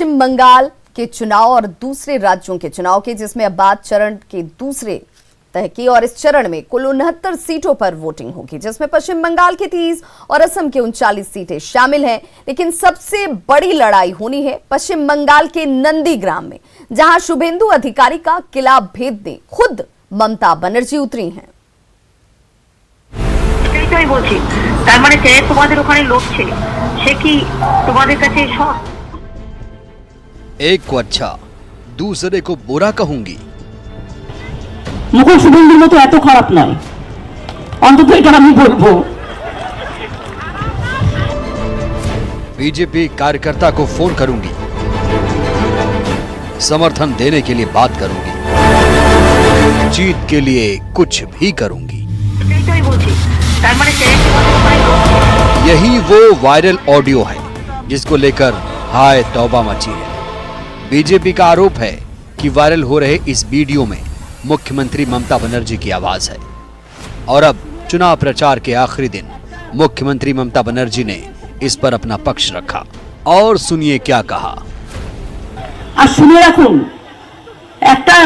पश्चिम बंगाल के चुनाव और दूसरे राज्यों के चुनाव की, जिसमें अब बात चरण के दूसरे तह की। और इस चरण में कुल 69 सीटों पर वोटिंग होगी, जिसमें पश्चिम बंगाल के 30 और असम के 39 सीटें शामिल हैं। लेकिन सबसे बड़ी लड़ाई होनी है पश्चिम बंगाल के नंदीग्राम में, जहां शुभेंदु अधिकारी का किला भेदने खुद ममता बनर्जी उतरी हैं। एक को अच्छा दूसरे को बुरा कहूंगी। মুকুল শুভেন্দুর মতো এত খারাপ নয়, অন্তত এটা আমি বলবো। बीजेपी कार्यकर्ता को फोन करूंगी, समर्थन देने के लिए बात करूंगी, जीत के लिए कुछ भी करूंगी। यही वो वायरल ऑडियो है जिसको लेकर हाय तौबा मची है। बीजेपी का आरोप है कि वायरल हो रहे इस वीडियो में मुख्यमंत्री ममता बनर्जी की आवाज है। और अब चुनाव प्रचार के आखिरी दिन मुख्यमंत्री ममता बनर्जी ने इस पर अपना पक्ष रखा। और सुनिए क्या कहा। শুনে রাখুন, একটা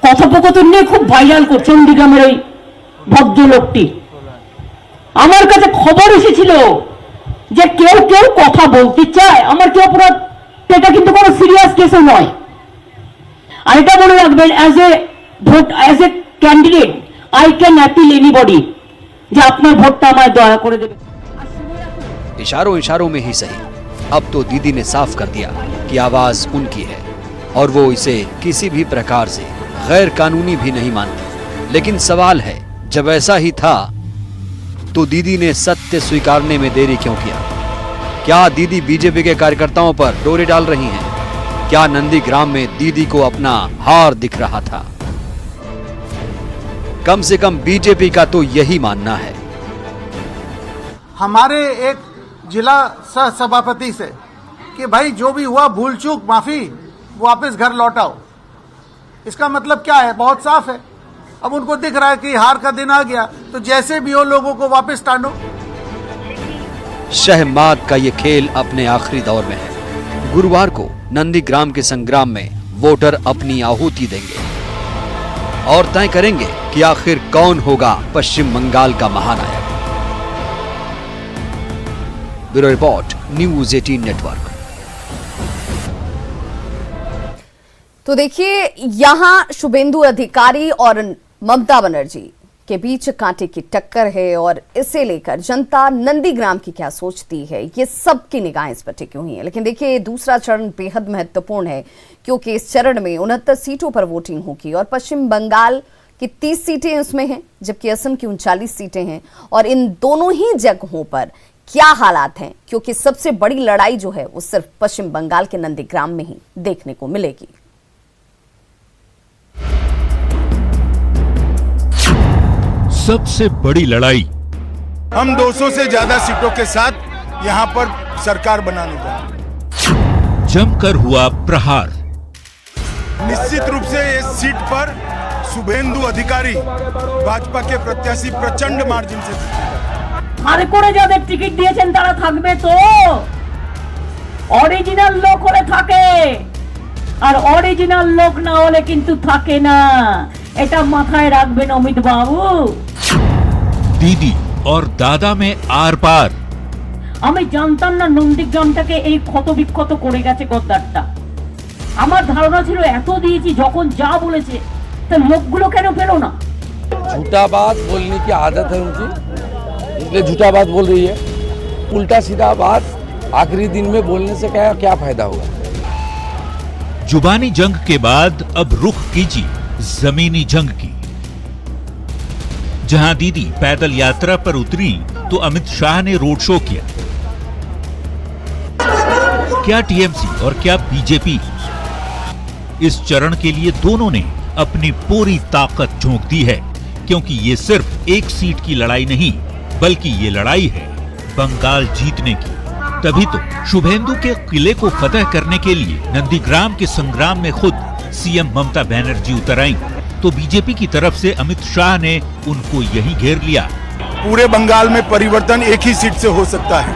কথোপকথন নিয়ে খুব ভাইরাল করছে চন্ডিগ্রামের ওই ভদ্রলোকটি। আমার কাছে খবর এসেছিল যে কেউ কেউ কথা বলতে চায়, আমার কি অপরাধ? এটা কিন্তু কোনো সিরিয়াস কেসও নয়। আর এটা মনে রাখবেন, as a candidate I can appeal anybody যে আপনার ভোটটা আমায় দয়া করে দেবেন। इशारों इशारों में ही सही, अब तो दीदी ने साफ कर दिया कि आवाज उनकी है और वो इसे किसी भी प्रकार से गैर कानूनी भी नहीं मानती। लेकिन सवाल है, जब ऐसा ही था तो दीदी ने सत्य स्वीकारने में देरी क्यों किया? क्या दीदी बीजेपी के कार्यकर्ताओं पर डोरे डाल रही हैं? क्या नंदीग्राम में दीदी को अपना हार दिख रहा था? कम से कम बीजेपी का तो यही मानना है। हमारे एक जिला सह सभापति से कि भाई जो भी हुआ भूल चूक माफी, वापस घर लौटाओ। इसका मतलब क्या है? बहुत साफ है। अब उनको दिख रहा है कि हार का दिन आ गया, तो जैसे भी हो लोगों को वापस टानो। शहमाद का ये खेल अपने आखिरी दौर में है। गुरुवार को नंदीग्राम के संग्राम में वोटर अपनी आहुति देंगे और तय करेंगे कि आखिर कौन होगा पश्चिम बंगाल का महानायक। Bureau report, news 18 network. तो देखिए, यहां शुभेंदु अधिकारी और ममता बनर्जी के बीच कांटे की टक्कर है और इसे लेकर जनता नंदीग्राम की क्या सोचती है, ये सबकी निगाहें इस पर टिकी हुई हैं। लेकिन देखिए, दूसरा चरण बेहद महत्वपूर्ण है, क्योंकि इस चरण में 69 सीटों पर वोटिंग होगी और पश्चिम बंगाल की 30 सीटें उसमें हैं, जबकि असम की 39 सीटें हैं। और इन दोनों ही जगहों पर क्या हालात हैं, क्योंकि सबसे बड़ी लड़ाई जो है वो सिर्फ पश्चिम बंगाल के नंदीग्राम में ही देखने को मिलेगी। सबसे बड़ी लड़ाई, हम 200 से ज्यादा सीटों के साथ यहां पर सरकार बनाने का जमकर हुआ प्रहार। निश्चित रूप से इस सीट पर शुभेंदु अधिकारी भाजपा के प्रत्याशी प्रचंड मार्जिन से আরে করে যাদের টিকিট দিয়েছেন তারা থাকবে তো, অরিজিনাল লোক হলে থাকে, আর অরিজিনাল লোক না হলে কিন্তু থাকে না। এটা মাথায় রাখবেন অমিত বাবু। दीदी और दादा में आर पार। আমি জানতাম না নন্দীগ্রামটাকে এই ক্ষত বিক্ষত করে গেছে গদ্দারটা। আমার ধারণা ছিল এত দিয়েছি, যখন যা বলেছে তার লোকগুলো কেন পেলো না? झूठा बात बोलने की आदत है उनकी, इसलिए झूठा बात बोल रही है। उल्टा सीधा बात आखिरी दिन में बोलने से क्या फायदा होगा? जुबानी जंग के बाद अब रुख कीजिए जमीनी जंग की। जहां दीदी पैदल यात्रा पर उतरी तो अमित शाह ने रोड शो किया। क्या टीएमसी और क्या बीजेपी? इस चरण के लिए दोनों ने अपनी पूरी ताकत झोंक दी है, क्योंकि ये सिर्फ एक सीट की लड़ाई नहीं, बल्कि ये लड़ाई है बंगाल जीतने की। तभी तो शुभेंदु के किले को फतह करने के लिए नंदीग्राम के संग्राम में खुद सीएम ममता बनर्जी उतर आई, तो बीजेपी की तरफ से अमित शाह ने उनको यही घेर लिया। पूरे बंगाल में परिवर्तन एक ही सीट से हो सकता है।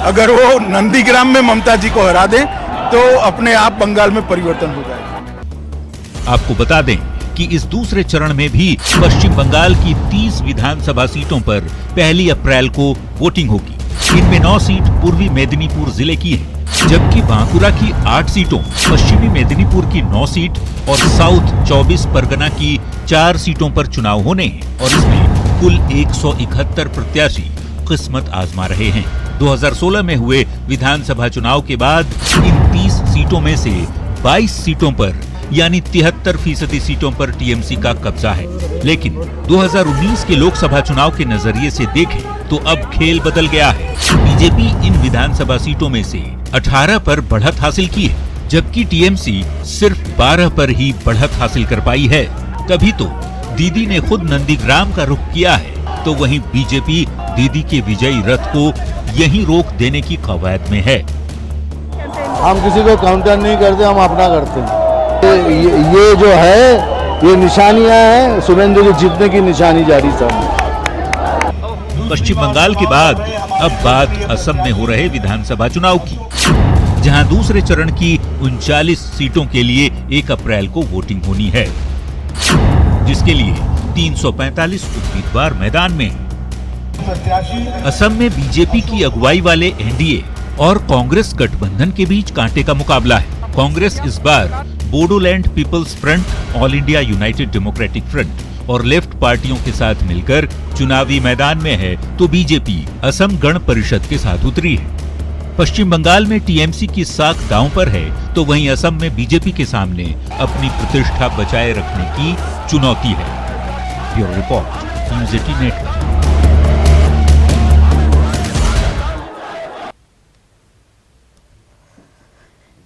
अगर वो नंदीग्राम में ममता जी को हरा दें तो अपने आप बंगाल में परिवर्तन हो जाएगा। आपको बता दें कि इस दूसरे चरण में भी पश्चिम बंगाल की 30 विधानसभा सीटों पर 1 अप्रैल को वोटिंग होगी। इनमें 9 सीट पूर्वी मेदिनीपुर जिले की है, जबकि बांकुरा की 8 सीटों, पश्चिमी मेदिनीपुर की 9 सीट और साउथ 24 परगना की 4 सीटों पर चुनाव होने हैं और इसमें कुल 171 प्रत्याशी किस्मत आजमा रहे हैं। 2016 में हुए विधानसभा चुनाव के बाद इन 30 सीटों में से 22 सीटों पर यानी 73% सीटों पर टीएमसी का कब्जा है। लेकिन 2019 के लोकसभा चुनाव के नजरिए से देखें तो अब खेल बदल गया है। बीजेपी इन विधानसभा सीटों में से 18 पर बढ़त हासिल की है, जबकि टीएमसी सिर्फ 12 पर ही बढ़त हासिल कर पाई है। तभी तो दीदी ने खुद नंदीग्राम का रुख किया है, तो वहीं बीजेपी दीदी के विजयी रथ को यहीं रोक देने की कवायद में है। हम किसी को काउंटर नहीं करते, हम अपना करते हैं। ये जो है, ये निशानियां हैं, शुभेंदु की जीतने की निशानी जारी सामने। पश्चिम बंगाल के बाद अब बात असम में हो रहे विधानसभा चुनाव की, जहां दूसरे चरण की 39 सीटों के लिए 1 अप्रैल को वोटिंग होनी है, जिसके लिए 345 उम्मीदवार मैदान में हैं। असम में बीजेपी की अगुवाई वाले एनडीए और कांग्रेस गठबंधन के बीच कांटे का मुकाबला है। कांग्रेस इस बार बोडोलैंड पीपल्स फ्रंट, ऑल इंडिया यूनाइटेड डेमोक्रेटिक फ्रंट और लेफ्ट पार्टियों के साथ मिलकर चुनावी मैदान में है, तो बीजेपी असम गण परिषद के साथ उतरी है। पश्चिम बंगाल में टीएमसी की साख दांव पर है, तो वहीं असम में बीजेपी के सामने अपनी प्रतिष्ठा बचाए रखने की चुनौती है। Bureau report, news 18 network.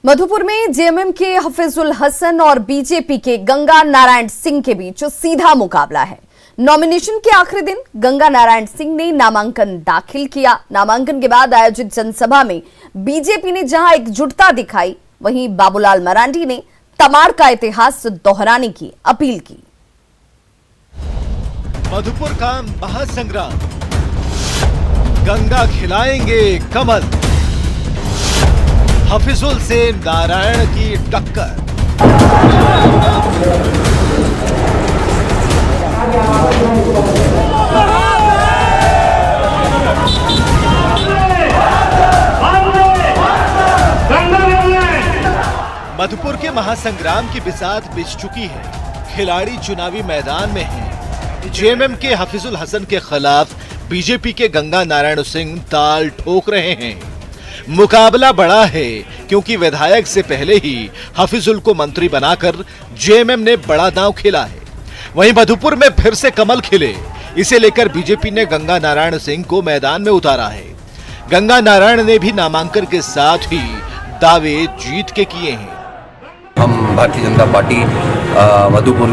Madhupur में जेएमएम के हफीजुल हसन और बीजेपी के गंगा नारायण सिंह के बीच सीधा मुकाबला है। नॉमिनेशन के आखिरी दिन गंगा नारायण सिंह ने नामांकन दाखिल किया। नामांकन के बाद आयोजित जनसभा में बीजेपी ने जहां एकजुटता दिखाई, वहीं बाबूलाल मरांडी ने तमाड़ का इतिहास दोहराने की अपील की। मधुपुर का महासंग्राम, गंगा खिलाएंगे कमल, हफीजुल से नारायण की टक्कर। मधुपुर के महासंग्राम की बिसात बिछ चुकी है। खिलाड़ी चुनावी मैदान में हैं। जेएमएम के हफीजुल हसन के खिलाफ बीजेपी के गंगा नारायण सिंह ताल ठोक रहे हैं। मुकाबला बड़ा है क्योंकि विधायक से पहले ही हफीजुल को मंत्री बनाकर जेएमएम ने बड़ा दांव खेला है। वहीं मधुपुर में फिर से कमल खिले, इसे लेकर बीजेपी ने गंगा नारायण सिंह को मैदान में उतारा है। गंगा नारायण ने भी नामांकन के साथ ही दावे जीत के किए हैं। हम भारतीय जनता पार्टी मधुपुर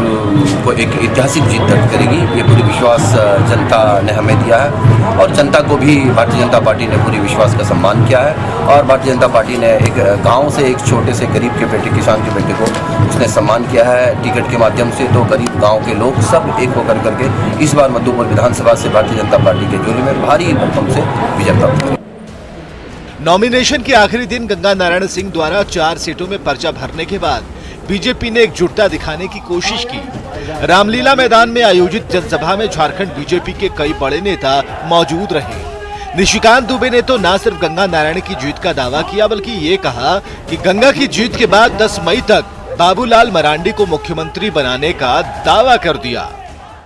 को एक ऐतिहासिक जीत दर्ज करेगी, ये पूरी विश्वास जनता ने हमें दिया है और जनता को भी भारतीय जनता पार्टी ने पूरी विश्वास का सम्मान किया है। और भारतीय जनता पार्टी ने एक गांव से एक छोटे से गरीब के बेटे, किसान के बेटे को उसने सम्मान किया है टिकट के माध्यम से। तो गरीब गाँव के लोग सब एक होकर करके इस बार मधुपुर विधानसभा से भारतीय जनता पार्टी के जोड़ी में भारी भरकम से विजय प्राप्त करेगी। नॉमिनेशन के आखिरी दिन गंगा नारायण सिंह द्वारा 4 सीटों में पर्चा भरने के बाद बीजेपी ने एकजुटता दिखाने की कोशिश की। रामलीला मैदान में आयोजित जनसभा में झारखंड बीजेपी के कई बड़े नेता मौजूद रहे। निशिकांत दुबे ने तो न सिर्फ गंगा नारायण की जीत का दावा किया, बल्कि ये कहा कि गंगा की जीत के बाद 10 मई तक बाबूलाल मरांडी को मुख्यमंत्री बनाने का दावा कर दिया।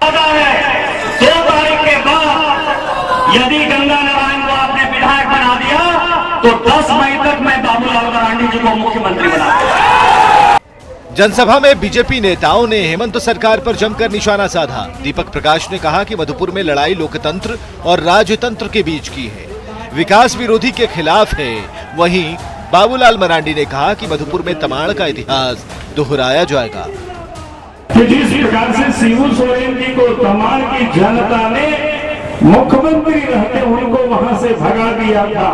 2 तारीख के बाद यदि गंगा नारायण को आपने विधायक बना दिया तो 10 मई तक मैं बाबूलाल मरांडी जी को मुख्यमंत्री बना दूंगा। जनसभा में बीजेपी नेताओं ने हेमंत सरकार पर जमकर निशाना साधा। दीपक प्रकाश ने कहा कि मधुपुर में लड़ाई लोकतंत्र और राजतंत्र के बीच की है, विकास विरोधी के खिलाफ है। वहीं बाबूलाल मरांडी ने कहा कि मधुपुर में तमाड़ का इतिहास दोहराया जाएगा। जिस प्रकार से शिबू सोरेन जी को तमाड़ की जनता ने मुख्यमंत्री रहते उनको वहां से भगा दिया था,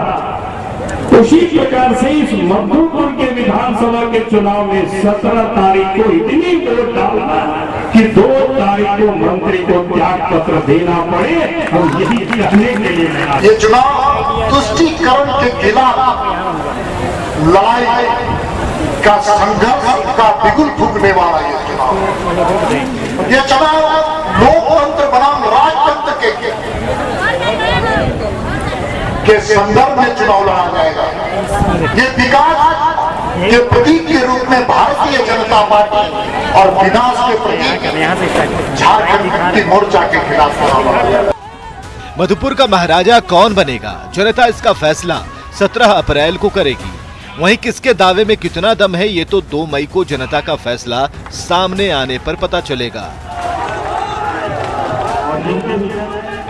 उसी प्रकार से इस मधुपुर के विधानसभा के चुनाव में 17 तारीख को इतनी वोट डालना कि 2 तारीख को मंत्री को त्याग पत्र देना पड़े, और यही कहने के लिए ये चुनाव तुष्टीकरण के खिलाफ लड़ाई का संघर्ष का बिगुल फूकने वाला ये चुनाव। ये चुनाव लोकतंत्र बनाम राजतंत्र के संदर्भ में चुनाव लड़ा जाएगा। ये विकास के प्रतीक के रूप में भारतीय जनता पार्टी और विनाश के प्रतीक झारखंड मुक्ति मोर्चा के खिलाफ चुनाव लड़ा जाएगा। मधुपुर का महाराजा कौन बनेगा, जनता इसका फैसला 17 अप्रैल को करेगी। वहीं किसके दावे में कितना दम है, ये तो 2 मई को जनता का फैसला सामने आने पर पता चलेगा।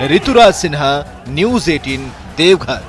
ऋतुराज सिन्हा, न्यूज़ 18, देवघर।